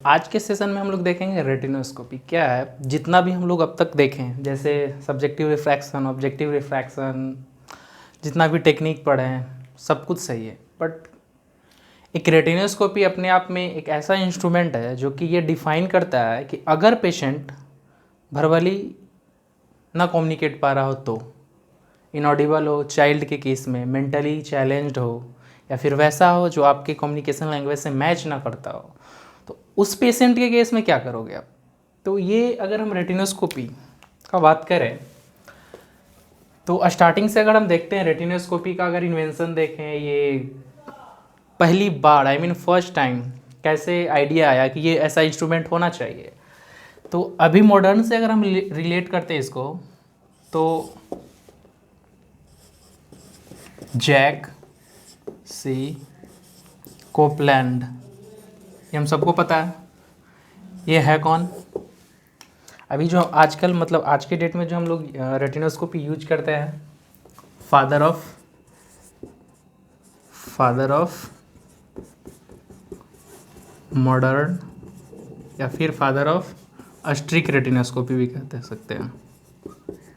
आज के सेशन में हम लोग देखेंगे रेटिनोस्कोपी क्या है। जितना भी हम लोग अब तक देखें, जैसे सब्जेक्टिव रिफ्रैक्शन, ऑब्जेक्टिव रिफ्रैक्शन, जितना भी टेक्निक पढ़े हैं सब कुछ सही है, बट एक रेटिनोस्कोपी अपने आप में एक ऐसा इंस्ट्रूमेंट है जो कि ये डिफाइन करता है कि अगर पेशेंट वर्बली ना कम्युनिकेट पा रहा हो, तो इनऑडिबल हो, चाइल्ड के केस में मेंटली चैलेंज्ड हो, या फिर वैसा हो जो आपके कम्युनिकेशन लैंग्वेज से मैच ना करता हो, तो उस पेशेंट के केस में क्या करोगे आप। तो ये अगर हम रेटिनोस्कोपी का बात करें तो स्टार्टिंग से अगर हम देखते हैं रेटिनोस्कोपी का अगर इन्वेंशन देखें, ये पहली बार फर्स्ट टाइम कैसे आइडिया आया कि ये ऐसा इंस्ट्रूमेंट होना चाहिए। तो अभी मॉडर्न से अगर हम रिलेट करते हैं इसको, तो जैक सी कोपलैंड, ये हम सबको पता है। ये है कौन? अभी जो आजकल आज के डेट में जो हम लोग रेटिनोस्कोपी यूज करते हैं, फादर ऑफ मॉडर्न, या फिर फादर ऑफ अस्ट्रिक रेटिनोस्कोपी भी कहते सकते हैं,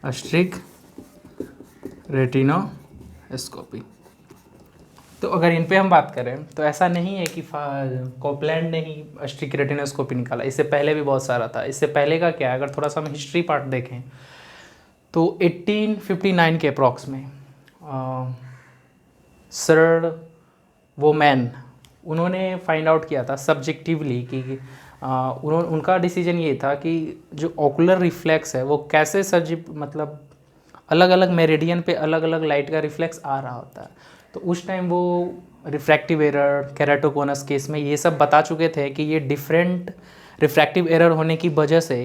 अस्ट्रिक रेटिनोस्कोपी। तो अगर इन पे हम बात करें तो ऐसा नहीं है कि कोपलैंड ने ही अस्ट्रिक रेटिनोस्कोपी निकाला, इससे पहले भी बहुत सारा था। इससे पहले का क्या है, अगर थोड़ा सा हम हिस्ट्री पार्ट देखें तो 1859 के अप्रॉक्स में सर वोमैन, उन्होंने फाइंड आउट किया था सब्जेक्टिवली कि उनका डिसीजन ये था कि जो ओकुलर रिफ्लेक्स है वो कैसे अलग अलग मेरिडियन पे अलग अलग लाइट का रिफ्लेक्स आ रहा होता है। तो उस टाइम वो रिफ्रैक्टिव एरर, केराटोकोनस केस में ये सब बता चुके थे कि ये डिफरेंट रिफ्रैक्टिव एरर होने की वजह से,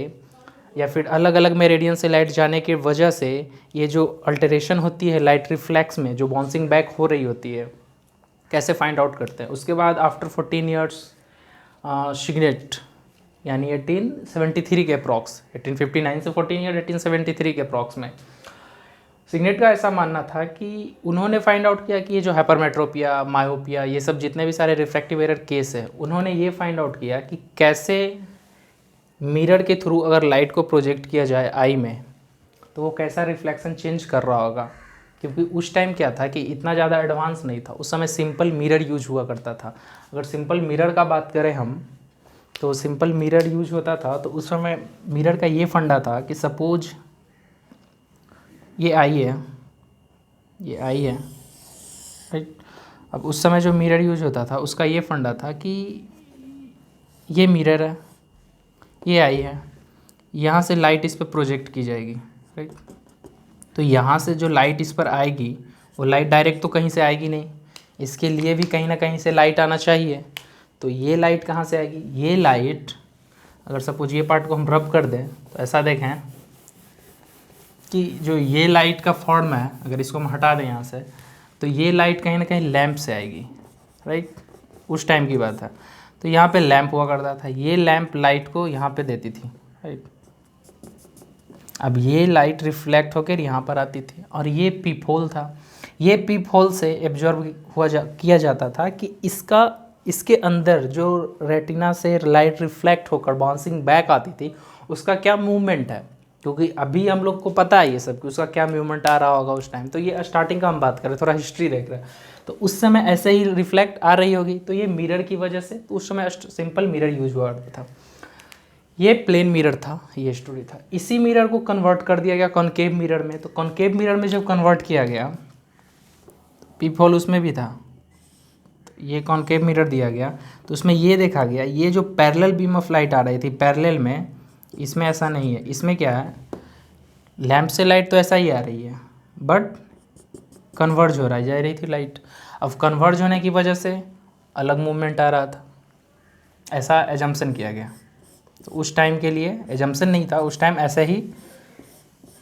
या फिर अलग अलग मेरिडियन से लाइट जाने की वजह से ये जो अल्टरेशन होती है लाइट रिफ्लेक्स में, जो बाउंसिंग बैक हो रही होती है, कैसे फाइंड आउट करते हैं। उसके बाद आफ्टर 14 ईयर्स शिग्नेट, यानी 1873 के अप्रॉक्स, 1859 से 14 ईयर 1873 के अप्रॉक्स में सिग्नेट का ऐसा मानना था कि उन्होंने फाइंड आउट किया कि ये जो हाइपरमेट्रोपिया, मायोपिया, ये सब जितने भी सारे रिफ्रैक्टिव एरर केस है, उन्होंने ये फाइंड आउट किया कि कैसे मिरर के थ्रू अगर लाइट को प्रोजेक्ट किया जाए आई में, तो वो कैसा रिफ्लेक्शन चेंज कर रहा होगा। क्योंकि उस टाइम क्या था कि इतना ज़्यादा एडवांस नहीं था, उस समय सिंपल मिरर यूज हुआ करता था। अगर सिंपल मिरर का बात करें हम, तो सिंपल मिरर यूज होता था तो उस समय मिरर का ये फंडा था कि सपोज ये आई है, ये आई है, राइट। अब उस समय जो मिरर यूज होता था उसका ये फंडा था कि ये मिरर है, ये आई है, यहाँ से लाइट इस पर प्रोजेक्ट की जाएगी, राइट। तो यहाँ से जो लाइट इस पर आएगी वो लाइट डायरेक्ट तो कहीं से आएगी नहीं, इसके लिए भी कहीं ना कहीं से लाइट आना चाहिए। तो ये लाइट कहाँ से आएगी? ये लाइट, अगर सपोज ये पार्ट को हम रब कर दें तो ऐसा देखें कि जो ये लाइट का फॉर्म है, अगर इसको हम हटा दें यहाँ से, तो ये लाइट कहीं ना कहीं लैंप से आएगी, राइट। उस टाइम की बात है। तो यहाँ पे लैंप हुआ करता था, ये लैंप लाइट को यहाँ पे देती थी, राइट। अब ये लाइट रिफ्लेक्ट होकर यहाँ पर आती थी, और ये पीप होल था। ये पीप होल से एब्जॉर्ब किया जाता था कि इसके अंदर जो रेटिना से लाइट रिफ्लेक्ट होकर बाउंसिंग बैक आती थी उसका क्या मूवमेंट है, क्योंकि अभी हम लोग को पता है ये सब कि उसका क्या मूवमेंट आ रहा होगा उस टाइम। तो ये स्टार्टिंग का हम बात करें, थोड़ा हिस्ट्री देख रहे हैं, तो उस समय ऐसे ही रिफ्लेक्ट आ रही होगी। तो ये मिरर की वजह से, तो उस समय सिंपल मिरर यूज हुआ करता था। ये प्लेन मिरर था, ये स्टोरी था। इसी मिरर को कन्वर्ट कर दिया गया कॉनकेव मिरर में। तो कॉनकेव मिरर में जब कन्वर्ट किया गया, पीप होल उसमें भी था, तो ये कॉनकेव मिरर दिया गया, तो उसमें ये देखा गया, ये जो पैरेलल बीम ऑफ लाइट आ रही थी पैरेलल में, इसमें ऐसा नहीं है। इसमें क्या है, लैंप से लाइट तो ऐसा ही आ रही है, बट कन्वर्ज हो रहा है, जा रही थी लाइट। अब कन्वर्ज होने की वजह से अलग मूवमेंट आ रहा था, ऐसा एजम्पशन किया गया। तो उस टाइम के लिए एजम्पशन नहीं था, उस टाइम ऐसे ही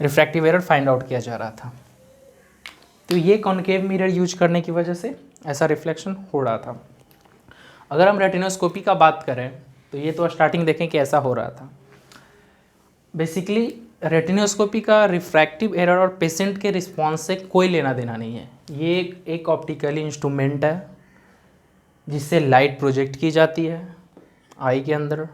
रिफ्रैक्टिव एरर फाइंड आउट किया जा रहा था। तो ये कॉनकेव मिरर यूज करने की वजह से ऐसा रिफ्लेक्शन हो रहा था। अगर हम रेटिनोस्कोपी का बात करें तो ये तो स्टार्टिंग देखें कि ऐसा हो रहा था। बेसिकली रेटिनोस्कोपी का रिफ्रैक्टिव एरर और पेशेंट के रिस्पॉन्स से कोई लेना देना नहीं है। ये एक ऑप्टिकल इंस्ट्रूमेंट है जिससे लाइट प्रोजेक्ट की जाती है, आई के अंदर,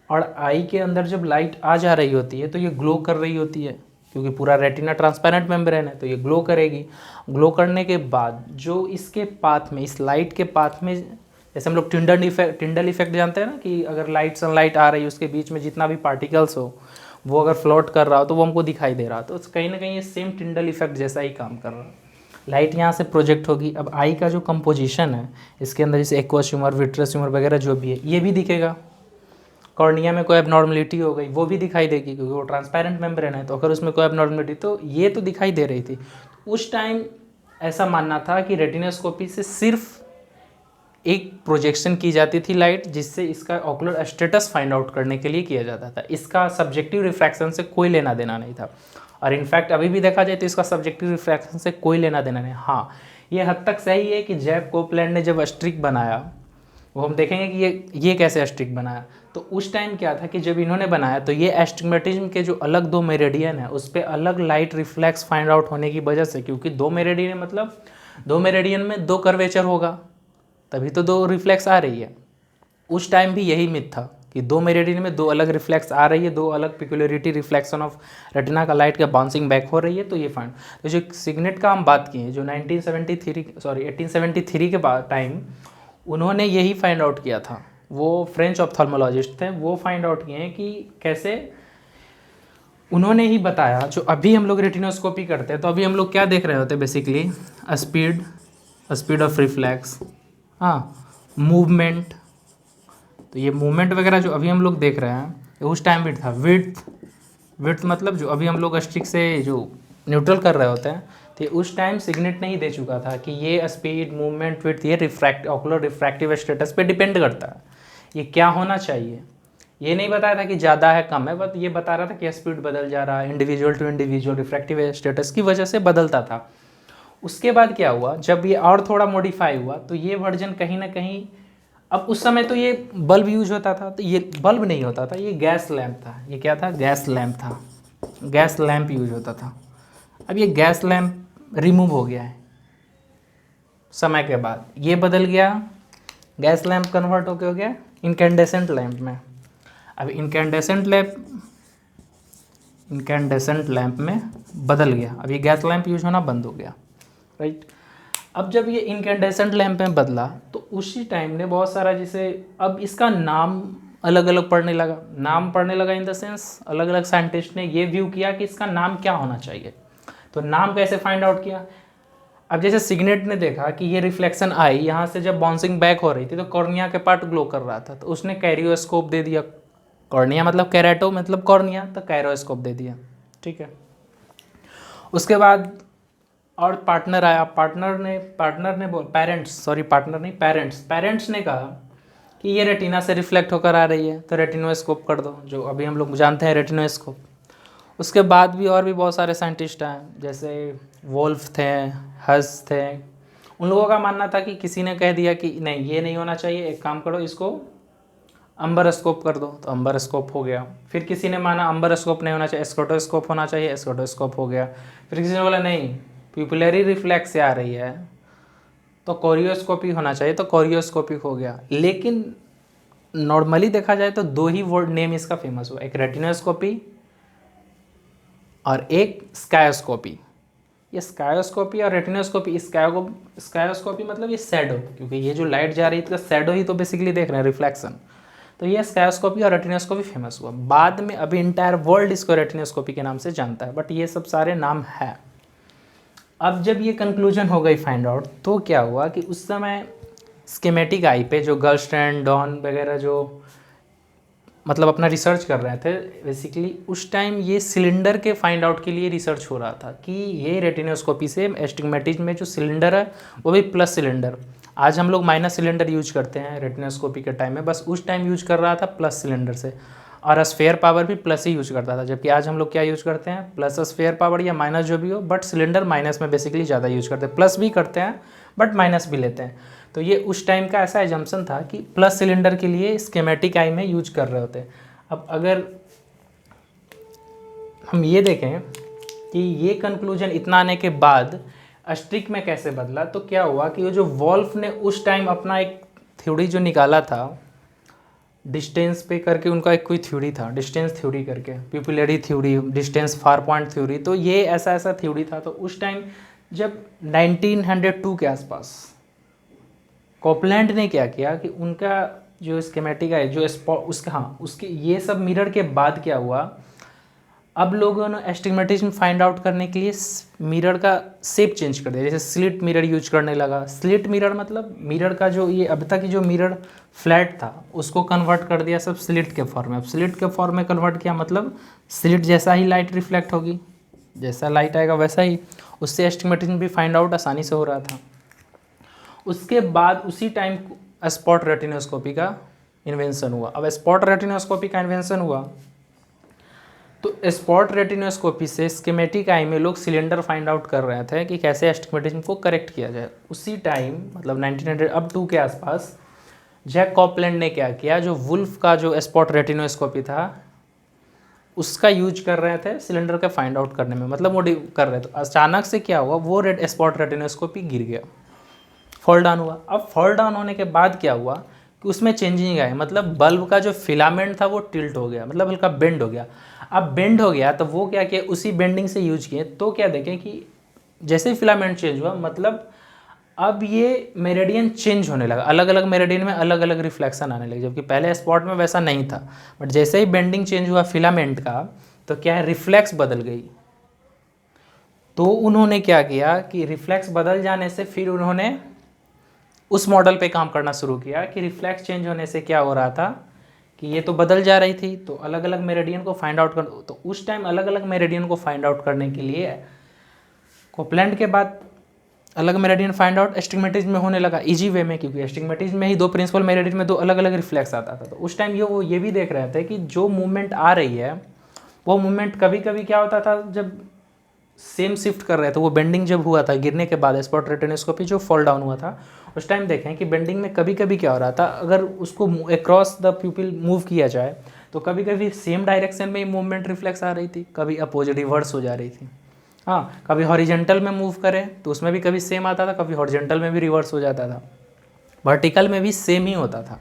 और आई के अंदर जब लाइट आ जा रही होती है तो ये ग्लो कर रही होती है, क्योंकि पूरा रेटिना ट्रांसपेरेंट मेम्ब्रेन है तो ये ग्लो करेगी। ग्लो करने के बाद जो इसके पाथ में, इस लाइट के पाथ में, जैसे हम लोग टिंडल इफेक्ट जानते हैं ना, कि अगर लाइट सनलाइट आ रही है उसके बीच में जितना भी पार्टिकल्स हो वो अगर फ्लोट कर रहा हो तो वो हमको दिखाई दे रहा, तो कहीं ना कहीं ये सेम टिंडल इफेक्ट जैसा ही काम कर रहा है। लाइट यहाँ से प्रोजेक्ट होगी। अब आई का जो कंपोजिशन है इसके अंदर, जैसे एक्वस ह्यूमर, विट्रस ह्यूमर वगैरह जो भी है, ये भी दिखेगा। कॉर्निया में कोई एबनॉर्मलिटी हो गई वो भी दिखाई देगी, क्योंकि वो ट्रांसपेरेंट मेम्ब्रेन है, तो अगर उसमें कोई एबनॉर्मलिटी, तो ये तो दिखाई दे रही थी। उस टाइम ऐसा मानना था कि रेटिनोस्कोपी से सिर्फ एक प्रोजेक्शन की जाती थी लाइट, जिससे इसका ऑकुलर स्टेटस फाइंड आउट करने के लिए किया जाता था। इसका सब्जेक्टिव रिफ्रैक्शन से कोई लेना देना नहीं था, और इनफैक्ट अभी भी देखा जाए तो इसका सब्जेक्टिव रिफ्रैक्शन से कोई लेना देना नहीं। हाँ, ये हद तक सही है कि जैब कोपलैंड ने जब अस्ट्रिक बनाया, वो हम देखेंगे कि ये कैसे अस्ट्रिक बनाया। तो उस टाइम क्या था कि जब इन्होंने बनाया तो ये एस्टिग्मेटिज्म के जो अलग दो मेरिडियन है उस पर अलग लाइट रिफ्लेक्स फाइंड आउट होने की वजह से, क्योंकि दो मेरिडियन मतलब दो मेरिडियन में दो कर्वेचर होगा, तभी तो दो रिफ्लेक्स आ रही है। उस टाइम भी यही मिथ था कि दो मेरिडियन में दो अलग रिफ्लेक्स आ रही है, दो अलग पिक्युलरिटी रिफ्लेक्शन ऑफ रेटिना का लाइट का बाउंसिंग बैक हो रही है, तो ये फाइंड। तो जो सिग्नेट का हम बात किए, जो 1873 के बाद टाइम उन्होंने यही फाइंड आउट किया था। वो फ्रेंच ऑप्थल्मोलॉजिस्ट थे, वो फाइंड आउट किए हैं कि कैसे, उन्होंने ही बताया। जो अभी हम लोग रेटिनोस्कोपी करते हैं तो अभी हम लोग क्या देख रहे होते हैं बेसिकली, स्पीड ऑफ रिफ्लेक्स, हाँ, मूवमेंट। तो ये मूवमेंट वगैरह जो अभी हम लोग देख रहे हैं, उस टाइम भी था विड्थ मतलब जो अभी हम लोग स्ट्रिक से जो न्यूट्रल कर रहे होते हैं, तो उस टाइम सिग्नेट नहीं दे चुका था कि ये स्पीड, मूवमेंट, विड्थ ये ऑकुलर रिफ्रैक्टिव स्टेटस पे डिपेंड करता है, ये क्या होना चाहिए। ये नहीं बताया था कि ज़्यादा है कम है, बट ये बता रहा था कि स्पीड बदल जा रहा है, individual to individual refractive status की वजह से बदलता था। उसके बाद क्या हुआ, जब ये और थोड़ा मॉडिफाई हुआ तो ये वर्जन कहीं ना कहीं, अब उस समय तो ये बल्ब यूज होता था, तो ये बल्ब नहीं होता था, ये गैस लैंप था। ये क्या था, गैस लैंप था, गैस लैंप यूज होता था। अब ये गैस लैंप रिमूव हो गया है समय के बाद, ये बदल गया, गैस लैंप कन्वर्ट होके हो गया इनकैंडेसेंट लैंप में। अब इनकैंडेसेंट लैंप में बदल गया, अब ये गैस लैंप यूज होना बंद हो गया, राइट। अब जब ये इनकैंडेसेंट लैंप में बदला तो उसी टाइम ने बहुत सारा, जैसे अब इसका नाम अलग अलग पढ़ने लगा इन द सेंस अलग अलग साइंटिस्ट ने ये व्यू किया कि इसका नाम क्या होना चाहिए। तो नाम कैसे फाइंड आउट किया, अब जैसे सिग्नेट ने देखा कि ये रिफ्लेक्शन आई यहाँ से, जब बाउंसिंग बैक हो रही थी तो कॉर्निया के पार्ट ग्लो कर रहा था, तो उसने कैरियोस्कोप दे दिया। कॉर्निया मतलब कैरेटो मतलब कॉर्निया, तो कैरियोस्कोप दे दिया, ठीक है। उसके बाद और पार्टनर आया, पेरेंट्स ने कहा कि ये रेटिना से रिफ्लेक्ट होकर आ रही है, तो रेटिनोस्कोप कर दो, जो अभी हम लोग जानते हैं रेटिनोस्कोप। उसके बाद भी और भी बहुत सारे साइंटिस्ट हैं, जैसे वोल्फ थे, हस थे। उन लोगों का मानना था कि किसी ने कह दिया कि नहीं ये नहीं होना चाहिए, एक काम करो इसको अम्बरस्कोप कर दो, तो अम्बरस्कोप हो गया। फिर किसी ने माना अम्बरस्कोप नहीं होना चाहिए, एस्कोटोस्कोप होना चाहिए, एस्कोटोस्कोप हो गया। फिर किसी ने बोला नहीं प्यूपिलरी रिफ्लेक्स से आ रही है तो कोरियोस्कोपी होना चाहिए, तो कोरियोस्कोपी हो गया। लेकिन नॉर्मली देखा जाए तो दो ही वर्ड नेम इसका फेमस हुआ, एक रेटिनोस्कोपी और एक स्कायोस्कोपी। ये स्कायोस्कोपी और रेटिनोस्कोपी, स्कायोस्कोपी मतलब ये शैडो, क्योंकि ये जो लाइट जा रही है इसका शैडो ही तो बेसिकली देख रहे हैं, रिफ्लेक्शन। तो ये स्कायोस्कोपी और रेटिनोस्कोपी फेमस हुआ। बाद में अभी इंटायर वर्ल्ड इसको रेटिनोस्कोपी के नाम से जानता है, बट ये सब सारे नाम है। अब जब ये कंक्लूजन हो गई फाइंड आउट, तो क्या हुआ कि उस समय स्कीमेटिक आई पे जो गर्लस्टैंड, डॉन वगैरह जो मतलब अपना रिसर्च कर रहे थे बेसिकली, उस टाइम ये सिलेंडर के फाइंड आउट के लिए रिसर्च हो रहा था कि ये रेटिनोस्कोपी से एस्टिग्मेटिज्म में जो सिलेंडर है वो भी प्लस सिलेंडर। आज हम लोग माइनस सिलेंडर यूज करते हैं रेटिनोस्कोपी के टाइम में, बस उस टाइम यूज कर रहा था प्लस सिलेंडर से, और स्फेयर पावर भी प्लस ही यूज करता था। जबकि आज हम लोग क्या यूज करते हैं, प्लस स्फेयर पावर या माइनस जो भी हो, बट सिलेंडर माइनस में बेसिकली ज़्यादा यूज करते हैं। प्लस भी करते हैं बट माइनस भी लेते हैं। तो ये उस टाइम का ऐसा एजम्पशन था कि प्लस सिलेंडर के लिए स्कीमेटिक आई में यूज कर रहे होते हैं। अब अगर हम ये देखें कि ये कंक्लूजन इतना आने के बाद अस्ट्रिक में कैसे बदला, तो क्या हुआ कि वो जो वॉल्फ ने उस टाइम अपना एक थ्योरी जो निकाला था, डिस्टेंस पे करके उनका एक कोई थ्योरी था, डिस्टेंस थ्योरी करके, pupillary theory, distance far point theory. तो ये ऐसा ऐसा थ्योरी था। तो उस टाइम जब 1902 के आसपास कॉपलैंड ने क्या किया कि उनका जो स्कीमेटिक है, जो स्पॉट उसका, हाँ उसके ये सब मिरर के बाद क्या हुआ, अब लोगों ने एस्टिग्मेटिज्म फाइंड आउट करने के लिए मिरर का शेप चेंज कर दिया। जैसे स्लिट मिरर यूज करने लगा। स्लिट मिरर मतलब मिरर का जो ये अब तक जो मिरर फ्लैट था उसको कन्वर्ट कर दिया सब स्लिट के फॉर्म में। अब स्लिट के फॉर्म में कन्वर्ट किया मतलब स्लिट जैसा ही लाइट रिफ्लेक्ट होगी, जैसा लाइट आएगा वैसा ही, उससे एस्टिग्मेटिज्म भी फाइंड आउट आसानी से हो रहा था। उसके बाद उसी टाइम स्पॉट रेटिनोस्कोपी का इन्वेंशन हुआ। अब स्पॉट रेटिनोस्कोपी का इन्वेंशन हुआ तो स्पॉट रेटिनोस्कोपी से स्कीमेटिक आई में लोग सिलेंडर फाइंड आउट कर रहे थे कि कैसे एस्टिग्मेटिज्म को करेक्ट किया जाए। उसी टाइम मतलब 1900 अब 2 के आसपास जैक कॉपलैंड ने क्या किया, जो वुल्फ का जो स्पॉट रेटिनोस्कोपी था उसका यूज कर रहे थे सिलेंडर का फाइंड आउट करने में, मतलब वो कर रहे थे। तो अचानक से क्या हुआ, वो स्पॉट रेटिनोस्कोपी गिर गया, फॉल डाउन हुआ। अब फॉल डाउन होने के बाद क्या हुआ कि उसमें चेंजिंग आए, मतलब बल्ब का जो फिलामेंट था वो टिल्ट हो गया, मतलब हल्का बेंड हो गया। अब बेंड हो गया तो वो क्या किया, उसी बेंडिंग से यूज किए तो क्या देखें कि जैसे ही फिलामेंट चेंज हुआ मतलब अब ये मेरेडियन चेंज होने लगा, अलग अलग मेरेडियन में अलग अलग रिफ्लेक्शन आने लगे, जबकि पहले स्पॉट में वैसा नहीं था। बट जैसे ही बेंडिंग चेंज हुआ फिलामेंट का तो क्या है, रिफ्लेक्स बदल गई। तो उन्होंने क्या किया कि रिफ्लेक्स बदल जाने से फिर उन्होंने उस मॉडल पे काम करना शुरू किया कि रिफ्लेक्स चेंज होने से क्या हो रहा था कि ये तो बदल जा रही थी, तो अलग अलग मेरेडियन को फाइंड आउट कर। तो उस टाइम अलग अलग मेरेडियन को फाइंड आउट करने के लिए कॉपलैंड के बाद अलग मेरेडियन फाइंड आउट एस्टिग्मेटिज्म में होने लगा इजी वे में, क्योंकि एस्टिग्मेटिज्म में ही 2 प्रिंसिपल मेरेडियन में 2 अलग अलग रिफ्लेक्स आता था। तो उस टाइम वो ये भी देख रहे थे कि जो मूवमेंट आ रही है वो मूवमेंट कभी कभी क्या होता था, जब सेम शिफ्ट कर रहे थे, वो बेंडिंग जब हुआ था गिरने के बाद स्पॉट रेटिनोस्कोपी जो फॉल डाउन हुआ था उस टाइम देखें कि बेंडिंग में कभी कभी क्या हो रहा था, अगर उसको अक्रॉस द प्यूपिल मूव किया जाए तो कभी कभी सेम डायरेक्शन में ही मूवमेंट रिफ्लेक्स आ रही थी, कभी अपोजिट रिवर्स हो जा रही थी। हाँ, कभी हॉरिजेंटल में मूव करें तो उसमें भी कभी सेम आता था, कभी हॉरिजेंटल में भी रिवर्स हो जाता था, वर्टिकल में भी सेम ही होता था।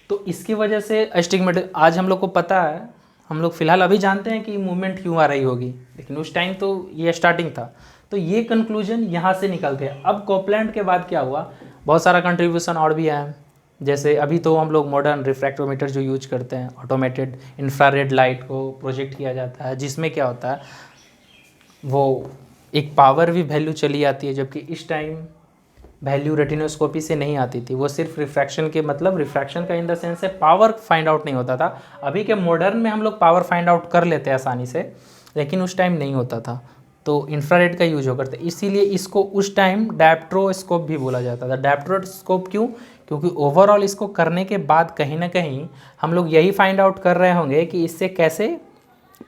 तो इसकी वजह से एस्टिग्मेटिक आज हम लोग को पता है, हम लोग फिलहाल अभी जानते हैं कि मूवमेंट क्यों आ रही होगी, लेकिन उस टाइम तो ये स्टार्टिंग था। तो ये कंक्लूजन यहाँ से निकलते हैं। अब कॉपलैंड के बाद क्या हुआ, बहुत सारा कंट्रीब्यूशन और भी आया, जैसे अभी तो हम लोग मॉडर्न रिफ्रैक्टोमीटर जो यूज करते हैं, ऑटोमेटेड इंफ्रारेड लाइट को प्रोजेक्ट किया जाता है, जिसमें क्या होता है वो एक पावर भी वैल्यू चली आती है, जबकि इस टाइम वैल्यू रेटिनोस्कोपी से नहीं आती थी, वो सिर्फ रिफ्रैक्शन के, मतलब रिफ्रैक्शन का इन द सेंस है पावर फाइंड आउट नहीं होता था। अभी के मॉडर्न में हम लोग पावर फाइंड आउट कर लेते हैं आसानी से, लेकिन उस टाइम नहीं होता था, तो इंफ्रारेड का यूज हो करते, इसीलिए इसको उस टाइम डायप्ट्रोस्कोप भी बोला जाता था। डायप्ट्रोस्कोप क्यों, क्योंकि ओवरऑल इसको करने के बाद कहीं ना कहीं हम लोग यही फाइंड आउट कर रहे होंगे कि इससे कैसे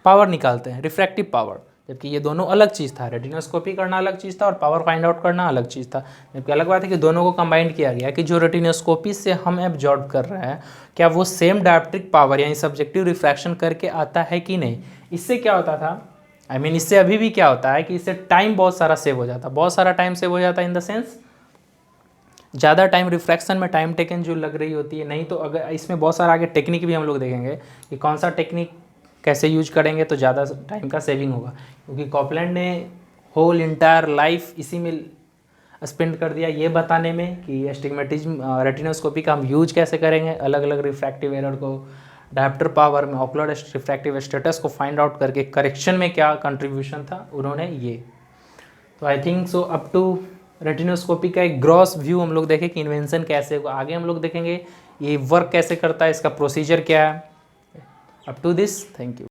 पावर निकालते हैं, रिफ्रैक्टिव पावर, जबकि ये दोनों अलग चीज़ था। रेटिनोस्कोपी करना अलग चीज़ था और पावर फाइंड आउट करना अलग चीज़ था। जबकि अलग बात है कि दोनों को कंबाइंड किया गया कि जो रेटिनोस्कोपी से हम एब्जॉर्ब कर रहे हैं क्या वो सेम डायप्ट्रिक पावर यानी सब्जेक्टिव रिफ्रैक्शन करके आता है कि नहीं। इससे क्या होता था, इससे अभी भी क्या होता है कि इससे टाइम बहुत सारा सेव हो जाता है, बहुत सारा टाइम सेव हो जाता है इन द सेंस ज़्यादा टाइम रिफ्रैक्शन में टाइम टेकन जो लग रही होती है। नहीं तो अगर इसमें बहुत सारा आगे टेक्निक भी हम लोग देखेंगे कि कौन सा टेक्निक कैसे यूज करेंगे तो ज़्यादा टाइम का सेविंग होगा, क्योंकि कॉपलैंड ने होल इंटायर लाइफ इसी में स्पेंड कर दिया ये बताने में कि एस्टिग्मेटिज्म रेटिनोस्कोपी का हम यूज कैसे करेंगे, अलग अलग रिफ्रैक्टिव एरर को, डायप्टर पावर में ओकुलर रिफ्रैक्टिव स्टेटस को फाइंड आउट करके करेक्शन में क्या कंट्रीब्यूशन था उन्होंने ये। तो I think so up to retinoscopy का एक ग्रॉस व्यू हम लोग देखें कि इन्वेंशन कैसे होगा। आगे हम लोग देखेंगे ये वर्क कैसे करता है, इसका प्रोसीजर क्या है। Up to this, thank you.